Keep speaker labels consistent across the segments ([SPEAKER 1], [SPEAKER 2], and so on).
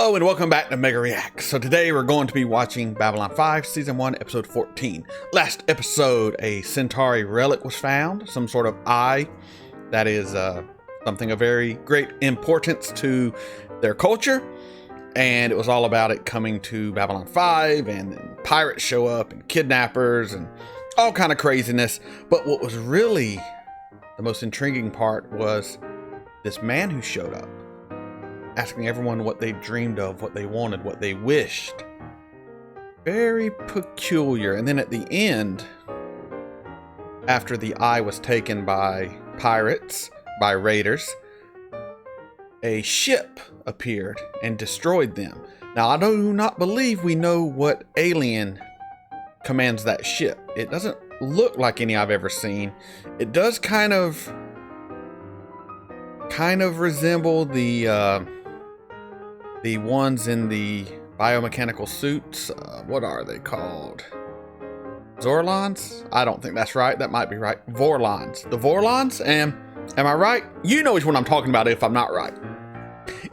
[SPEAKER 1] Hello and welcome back to Mega React. So today we're going to be watching Babylon 5 Season 1 Episode 14. Last episode, a Centauri relic was found, some sort of eye that is something of very great importance to their culture. And it was all about it coming to Babylon 5 and then pirates show up and kidnappers and all kind of craziness. But what was really the most intriguing part was this man who showed up, asking everyone what they dreamed of, what they wanted, what they wished. Very peculiar. And then at the end, after the eye was taken by pirates, by raiders, a ship appeared and destroyed them. Now, I do not believe we know what alien commands that ship. It doesn't look like any I've ever seen. It does kind of resemble the ones in the biomechanical suits. What are they called? Zorlons? I don't think that's right. That might be right. Vorlons. The Vorlons? Am I right? You know which one I'm talking about if I'm not right.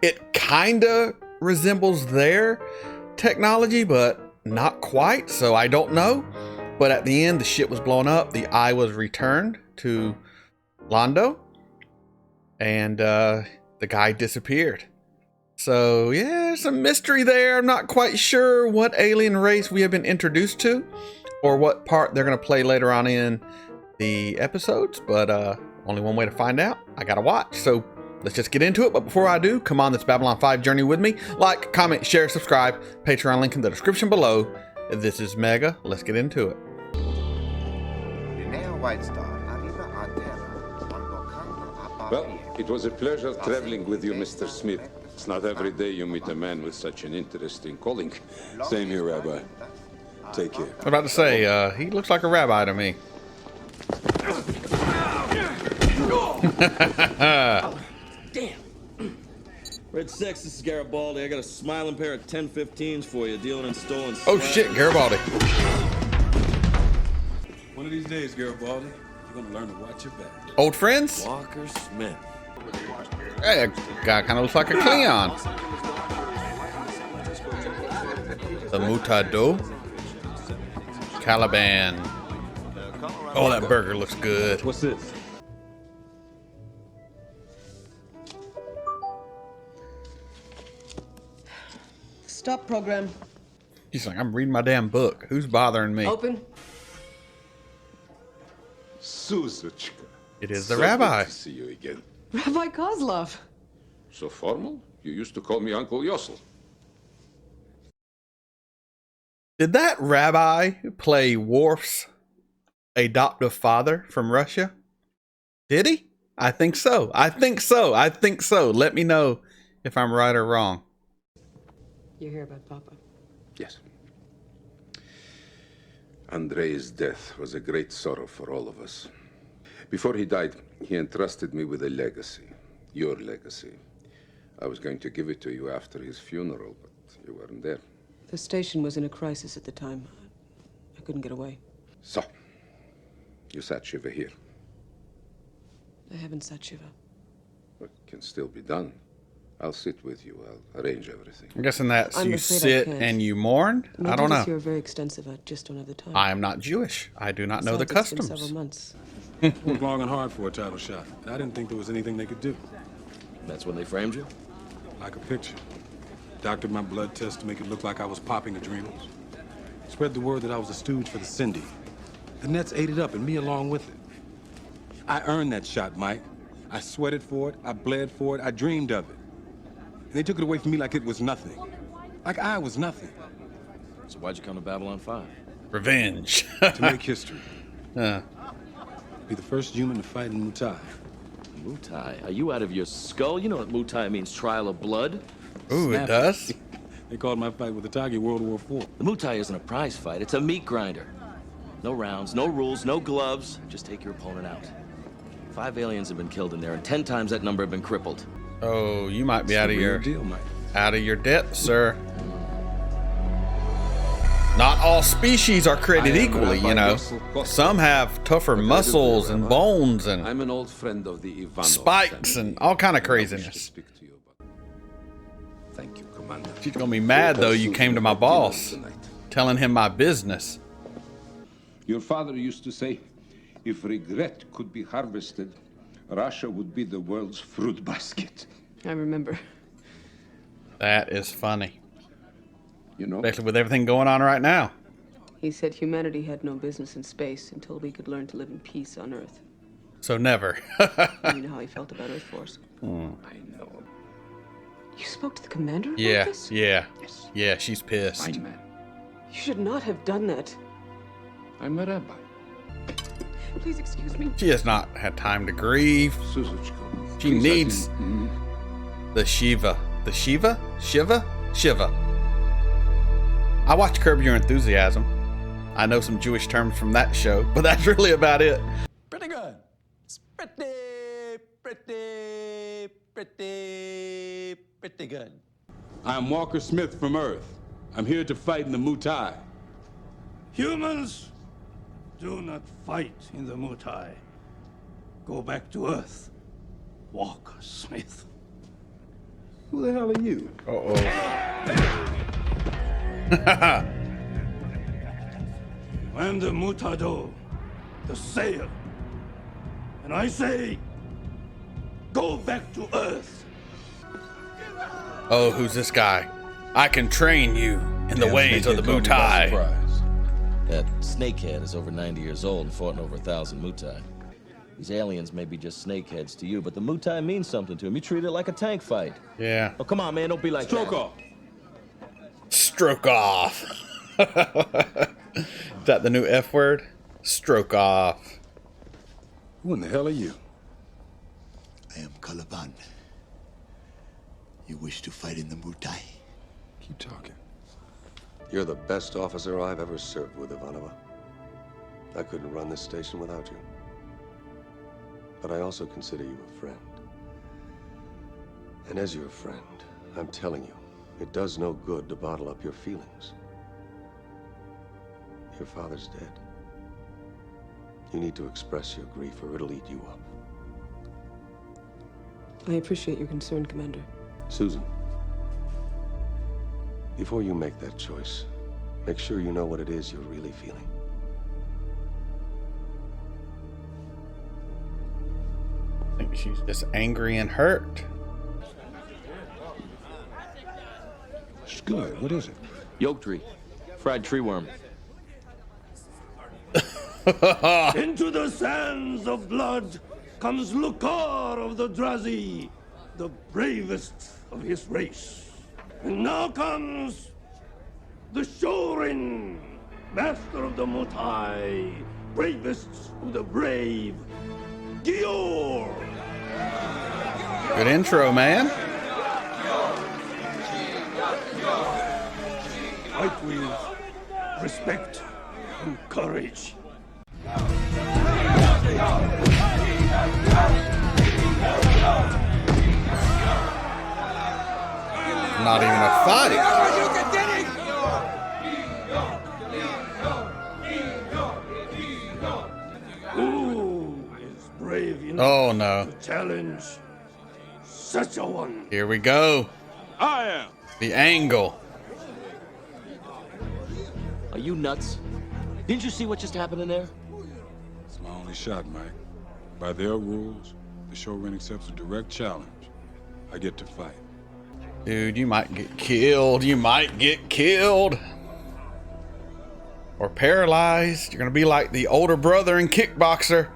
[SPEAKER 1] It kind of resembles their technology, but not quite, so I don't know. But at the end, the ship was blown up. The eye was returned to Londo, and the guy disappeared. So yeah, there's some mystery there. I'm not quite sure what alien race we have been introduced to or what part they're going to play later on in the episodes, but only one way to find out. I gotta watch. So let's just get into it. But before I do, come on this Babylon 5 journey with me. Like, comment, share, subscribe. Patreon link in the description below. This is Mega. Let's get into it.
[SPEAKER 2] Well, it was a pleasure traveling with you, Mr. Smith. It's not every day you meet a man with such an interesting calling.
[SPEAKER 3] Same here, Rabbi. Take care.
[SPEAKER 1] I'm about to say, he looks like a rabbi to me.
[SPEAKER 4] Damn. Red Sex, this is Garibaldi. I got a smiling pair of 10-15s for you, dealing in stolen
[SPEAKER 1] Oh
[SPEAKER 4] swag.
[SPEAKER 1] shit, Garibaldi.
[SPEAKER 3] One of these days, Garibaldi, you're gonna learn to watch your back.
[SPEAKER 1] Old friends?
[SPEAKER 4] Walker Smith.
[SPEAKER 1] Hey, that guy kind of looks like a Cleon. The Mutai dough. Caliban. Oh, that burger looks good.
[SPEAKER 3] What's this?
[SPEAKER 5] Stop program.
[SPEAKER 1] He's like, I'm reading my damn book. Who's bothering me?
[SPEAKER 5] Open.
[SPEAKER 2] Suzuchka.
[SPEAKER 1] It is the
[SPEAKER 2] So
[SPEAKER 1] rabbi.
[SPEAKER 2] good to see you again.
[SPEAKER 5] Rabbi Kozlov.
[SPEAKER 2] So formal? You used to call me Uncle Yossel.
[SPEAKER 1] Did that rabbi play Worf's adoptive father from Russia? Did he? I think so. I think so. I think so. Let me know if I'm right or wrong.
[SPEAKER 5] You hear about Papa?
[SPEAKER 2] Yes. Andrei's death was a great sorrow for all of us. Before he died, he entrusted me with a legacy. Your legacy. I was going to give it to you after his funeral, but you weren't there.
[SPEAKER 5] The station was in a crisis at the time. I couldn't get away.
[SPEAKER 2] So, you sat Shiva here.
[SPEAKER 5] I haven't sat Shiva.
[SPEAKER 2] It can still be done. I'll sit with you. I'll arrange everything.
[SPEAKER 1] I'm guessing that's
[SPEAKER 5] I'm
[SPEAKER 1] you
[SPEAKER 5] afraid I
[SPEAKER 1] sit
[SPEAKER 5] can't.
[SPEAKER 1] and you mourn?
[SPEAKER 5] My
[SPEAKER 1] I don't
[SPEAKER 5] duties
[SPEAKER 1] know.
[SPEAKER 5] here are very extensive. I just don't have the time.
[SPEAKER 1] I am not Jewish. I do not know the
[SPEAKER 5] Besides, it's been
[SPEAKER 1] customs.
[SPEAKER 5] several months.
[SPEAKER 3] Worked long and hard for a title shot. I didn't think there was anything they could do.
[SPEAKER 4] That's when they framed you?
[SPEAKER 3] Like a picture. Doctored my blood test to make it look like I was popping adrenals. Spread the word that I was a stooge for the Cindy. The Nets ate it up, and me along with it. I earned that shot, Mike. I sweated for it, I bled for it, I dreamed of it. And they took it away from me like it was nothing. Like I was nothing.
[SPEAKER 4] So why'd you come to Babylon 5?
[SPEAKER 1] Revenge.
[SPEAKER 3] To make history.
[SPEAKER 1] Uh,
[SPEAKER 3] Be the first human to fight in Mutai.
[SPEAKER 4] Mutai? Are you out of your skull? You know that Mutai means trial of blood?
[SPEAKER 1] ooh, it
[SPEAKER 3] Snap.
[SPEAKER 1] does?
[SPEAKER 3] They called my fight with the Tagi World War IV.
[SPEAKER 4] The Mutai isn't a prize fight. It's a meat grinder. No rounds, no rules, no gloves. Just take your opponent out. 5 aliens have been killed in there, and 10 times that number have been crippled.
[SPEAKER 1] Oh, you might be
[SPEAKER 3] It's
[SPEAKER 1] out
[SPEAKER 3] the
[SPEAKER 1] of
[SPEAKER 3] real
[SPEAKER 1] your
[SPEAKER 3] deal, Mike.
[SPEAKER 1] depth, sir. Not all species are created equally, you know. Some have tougher muscles and bones and
[SPEAKER 2] I'm an old friend of the Ivanov
[SPEAKER 1] spikes
[SPEAKER 2] family.
[SPEAKER 1] and all kind of
[SPEAKER 2] I wish to
[SPEAKER 1] craziness.
[SPEAKER 2] speak to you about- Thank you, Commander.
[SPEAKER 1] She's gonna be mad though you came to my boss, telling him my business.
[SPEAKER 2] Your father used to say, if regret could be harvested, Russia would be the world's fruit basket.
[SPEAKER 5] I remember.
[SPEAKER 1] That is funny.
[SPEAKER 2] You know?
[SPEAKER 1] Especially with everything going on right now.
[SPEAKER 5] He said humanity had no business in space until we could learn to live in peace on Earth.
[SPEAKER 1] So never.
[SPEAKER 5] You know how he felt about Earth Force?
[SPEAKER 2] I know.
[SPEAKER 5] You spoke to the commander about
[SPEAKER 1] Yeah,
[SPEAKER 5] this?
[SPEAKER 1] yeah.
[SPEAKER 2] Yes.
[SPEAKER 1] Yeah, she's pissed.
[SPEAKER 2] Fine man.
[SPEAKER 5] You should not have done that.
[SPEAKER 2] I'm a rabbi.
[SPEAKER 5] Please excuse me.
[SPEAKER 1] She has not had time to grieve.
[SPEAKER 2] Suzuchko.
[SPEAKER 1] She needs the Shiva. The Shiva? Shiva? Shiva. I watch Curb Your Enthusiasm. I know some Jewish terms from that show, but that's really about it.
[SPEAKER 6] Pretty good. It's pretty good.
[SPEAKER 3] I'm Walker Smith from Earth. I'm here to fight in the Mutai.
[SPEAKER 7] Humans do not fight in the Mutai. Go back to Earth. Walker Smith.
[SPEAKER 2] Who the hell are you?
[SPEAKER 1] Uh-oh.
[SPEAKER 7] I'm the Mutado, the Sayer. And I say, go back to Earth.
[SPEAKER 1] Oh, who's this guy? I can train you in the ways of the Mutai.
[SPEAKER 4] That snakehead is over 90 years old and fought in over 1,000 Mutai. These aliens may be just snakeheads to you, but the Mutai means something to him. You treat it like a tank fight.
[SPEAKER 1] Yeah.
[SPEAKER 4] Oh, come on, man, don't be like
[SPEAKER 3] Stroke
[SPEAKER 4] that.
[SPEAKER 3] off.
[SPEAKER 1] Stroke off. Is that the new F word? Stroke off.
[SPEAKER 3] Who in the hell are you?
[SPEAKER 8] I am Caliban. You wish to fight in the Mutai?
[SPEAKER 3] Keep talking.
[SPEAKER 9] You're the best officer I've ever served with, Ivanova. I couldn't run this station without you. But I also consider you a friend. And as your friend, I'm telling you, it does no good to bottle up your feelings. Your father's dead. You need to express your grief or it'll eat you up.
[SPEAKER 5] I appreciate your concern, Commander.
[SPEAKER 9] Susan, before you make that choice, make sure you know what it is you're really feeling.
[SPEAKER 1] I think she's just angry and hurt.
[SPEAKER 3] It's good. What is it?
[SPEAKER 4] Yoke tree. Fried tree worm.
[SPEAKER 7] Into the sands of blood comes Lukar of the Drazi, the bravest of his race. And now comes the Shorin, master of the Mutai, bravest of the brave, Gior.
[SPEAKER 1] Good intro, man.
[SPEAKER 7] Fight with respect and courage.
[SPEAKER 1] Not even a fight.
[SPEAKER 7] Who is brave enough
[SPEAKER 1] Oh no.
[SPEAKER 7] to challenge such a one?
[SPEAKER 1] Here we go.
[SPEAKER 3] I am.
[SPEAKER 1] The angle.
[SPEAKER 4] Are you nuts? Didn't you see what just happened in there?
[SPEAKER 3] It's my only shot, Mike. By their rules, the Shogun accepts a direct challenge. I get to fight.
[SPEAKER 1] Dude, you might get killed. You might get killed. Or paralyzed. You're going to be like the older brother in Kickboxer.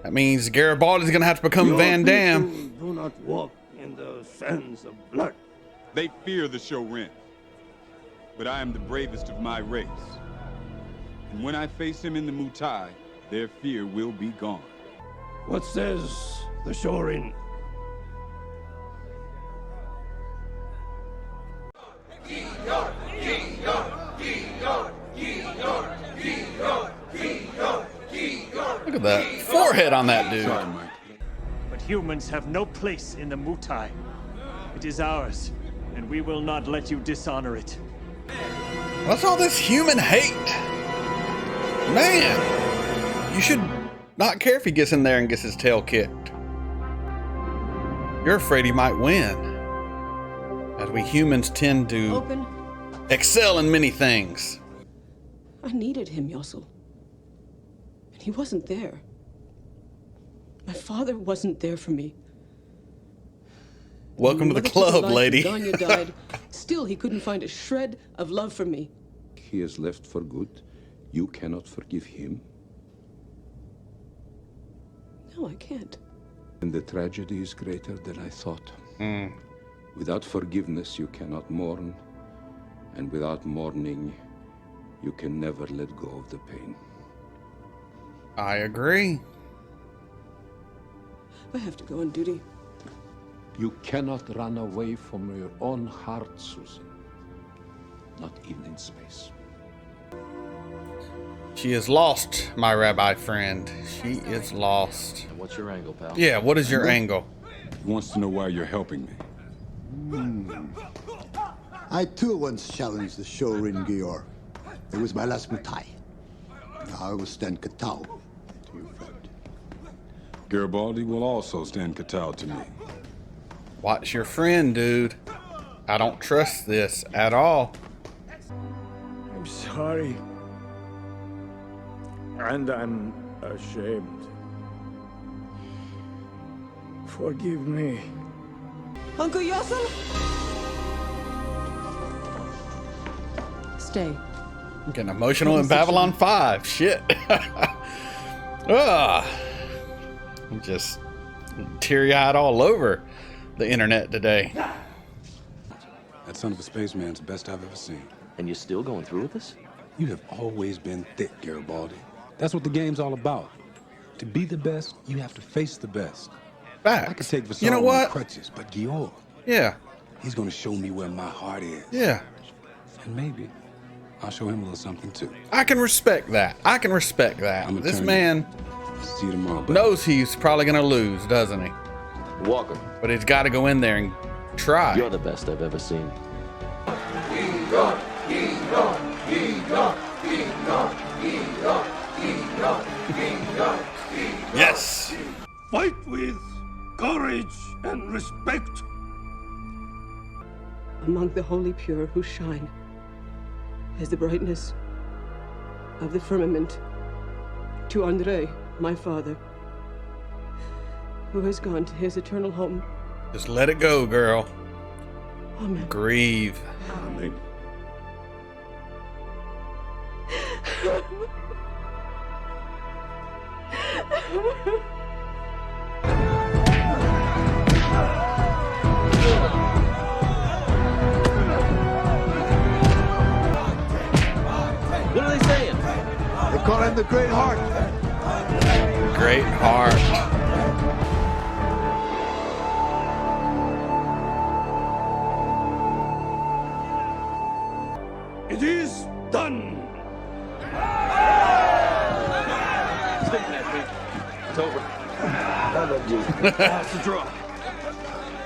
[SPEAKER 1] That means Garibaldi's going to have to become
[SPEAKER 7] Your
[SPEAKER 1] Van Damme.
[SPEAKER 7] people do not walk in the sands of blood.
[SPEAKER 3] They fear the Shogun. But I am the bravest of my race. And when I face him in the Mutai, their fear will be gone.
[SPEAKER 7] What says the Shorin?
[SPEAKER 1] Look at that forehead on that dude.
[SPEAKER 3] Sorry, Mike.
[SPEAKER 10] But humans have no place in the Mutai. It is ours, and we will not let you dishonor it.
[SPEAKER 1] What's all this human hate? Man, you should not care if he gets in there and gets his tail kicked. You're afraid he might win. As we humans tend to
[SPEAKER 5] Open.
[SPEAKER 1] excel in many things.
[SPEAKER 5] I needed him, Yossel. And he wasn't there. My father wasn't there for me.
[SPEAKER 1] Welcome to the
[SPEAKER 5] Mother took her
[SPEAKER 1] club,
[SPEAKER 5] life and
[SPEAKER 1] lady.
[SPEAKER 5] Ganya died. Still, he couldn't find a shred of love for me.
[SPEAKER 2] He has left for good. You cannot forgive him.
[SPEAKER 5] No, I can't.
[SPEAKER 2] And the tragedy is greater than I thought. Without forgiveness, you cannot mourn. And without mourning, you can never let go of the pain.
[SPEAKER 1] I agree.
[SPEAKER 5] I have to go on duty.
[SPEAKER 2] You cannot run away from your own heart, Susan. Not even in space.
[SPEAKER 1] She is lost, my rabbi friend. She is lost.
[SPEAKER 4] And what's your angle, pal?
[SPEAKER 1] Yeah, what is your angle?
[SPEAKER 3] He wants to know why you're helping me.
[SPEAKER 8] I too once challenged the show in Gior. It was my last Mutai. Now I will stand Katao to your friend.
[SPEAKER 3] Garibaldi will also stand Katal to me.
[SPEAKER 1] Watch your friend, dude. I don't trust this at all.
[SPEAKER 10] I'm sorry. And I'm ashamed. Forgive me.
[SPEAKER 5] Uncle Yossel? Stay.
[SPEAKER 1] I'm getting emotional in Babylon 5. Shit. I'm just teary-eyed all over the internet today.
[SPEAKER 3] That son of a spaceman's the best I've ever seen.
[SPEAKER 4] And you're still going through with this?
[SPEAKER 3] You have always been thick, Garibaldi. That's what the game's all about. To be the best, you have to face the best.
[SPEAKER 1] Facts.
[SPEAKER 3] I could take Vasal
[SPEAKER 1] You know
[SPEAKER 3] on
[SPEAKER 1] what?
[SPEAKER 3] crutches, but Gior,
[SPEAKER 1] Yeah.
[SPEAKER 3] he's gonna show me where my heart is.
[SPEAKER 1] Yeah.
[SPEAKER 3] And maybe I'll show him a little something too.
[SPEAKER 1] I can respect that. I can respect that.
[SPEAKER 3] I'ma
[SPEAKER 1] This
[SPEAKER 3] turn
[SPEAKER 1] man
[SPEAKER 3] See you tomorrow, buddy.
[SPEAKER 1] knows he's probably going to lose, doesn't he?
[SPEAKER 4] Walker,
[SPEAKER 1] But he's got to go in there and try.
[SPEAKER 4] you're the best I've ever seen.
[SPEAKER 1] Yes.
[SPEAKER 7] Fight with courage and respect.
[SPEAKER 5] Among the holy pure who shine as the brightness of the firmament, to Andre, my father, who has gone to his eternal home.
[SPEAKER 1] Just let it go, girl.
[SPEAKER 5] Amen.
[SPEAKER 1] Grieve.
[SPEAKER 7] Amen.
[SPEAKER 4] What are they saying?
[SPEAKER 8] They call him the Great Heart.
[SPEAKER 1] Great heart.
[SPEAKER 7] It is done.
[SPEAKER 4] It's over.
[SPEAKER 7] That's a draw.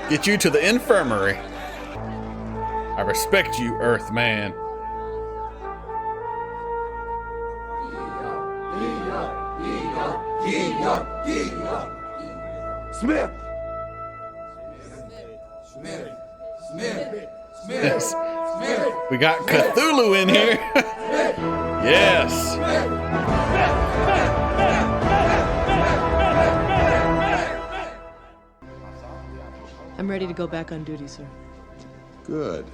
[SPEAKER 1] Get you to the infirmary. I respect you, Earthman.
[SPEAKER 7] Smith.
[SPEAKER 1] Yes. We got Cthulhu in here. Yes.
[SPEAKER 5] I'm ready to go back on duty, sir.
[SPEAKER 9] Good.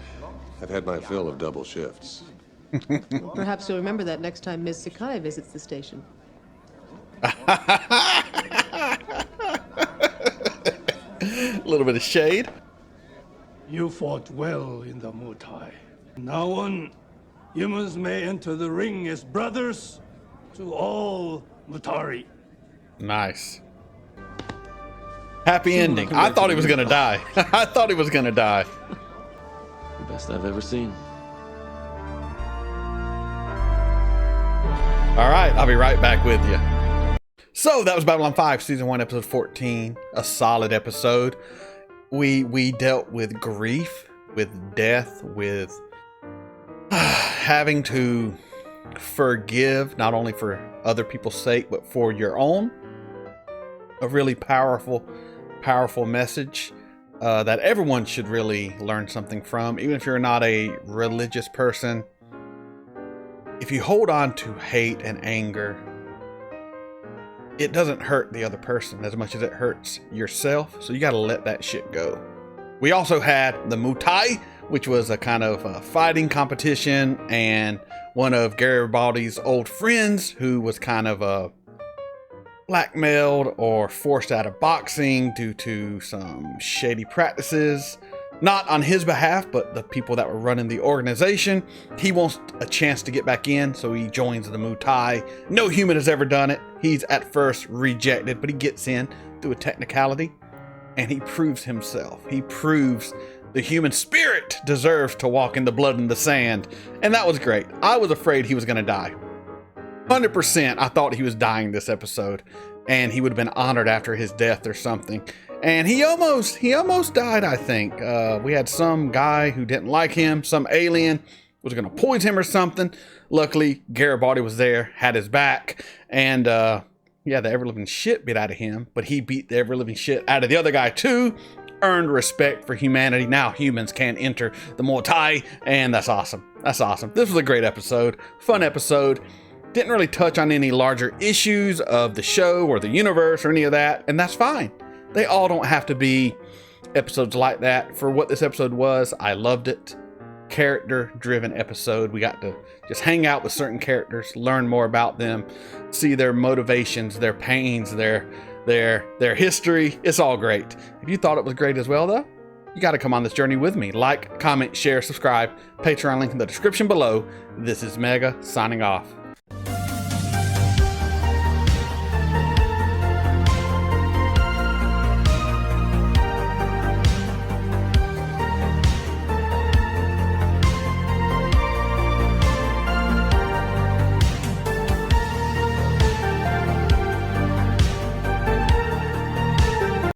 [SPEAKER 9] I've had my fill of double shifts.
[SPEAKER 5] Perhaps you'll remember that next time Ms. Sakai visits the station.
[SPEAKER 1] A little bit of shade.
[SPEAKER 7] You fought well in the Mutai. Now on, humans may enter the ring as brothers to all Mutari.
[SPEAKER 1] Nice. Happy ending. I thought he was gonna die. I thought he was gonna die.
[SPEAKER 4] The best I've ever seen.
[SPEAKER 1] All right, I'll be right back with you. So that was Babylon 5, Season 1, Episode 14. A solid episode. We dealt with grief, with death, with having to forgive, not only for other people's sake, but for your own. A really powerful message. that everyone should really learn something from, even if you're not a religious person. If you hold on to hate and anger, it doesn't hurt the other person as much as it hurts yourself. So you got to let that shit go. We also had the Mutai, which was a kind of a fighting competition, and one of Garibaldi's old friends who was kind of blackmailed or forced out of boxing due to some shady practices. Not on his behalf, but the people that were running the organization. He wants a chance to get back in, so he joins the Mutai. No human has ever done it. He's at first rejected, but he gets in through a technicality, and he proves himself. He proves the human spirit deserves to walk in the blood and the sand, and that was great. I was afraid he was going to die. 100% I thought he was dying this episode, and he would have been honored after his death or something. And he almost died, I think. We had some guy who didn't like him, some alien was going to poison him or something. Luckily, Garibaldi was there, had his back, and the ever-living shit beat out of him, but he beat the ever-living shit out of the other guy too, earned respect for humanity. Now humans can enter the Mutai, and that's awesome. That's awesome. This was a great episode, fun episode. Didn't really touch on any larger issues of the show or the universe or any of that, and that's fine. They all don't have to be episodes like that. For what this episode was, I loved it. Character-driven episode. We got to just hang out with certain characters, learn more about them, see their motivations, their pains, their history. It's all great. If you thought it was great as well, though, you got to come on this journey with me. Like, comment, share, subscribe. Patreon link in the description below. This is Mega, signing off.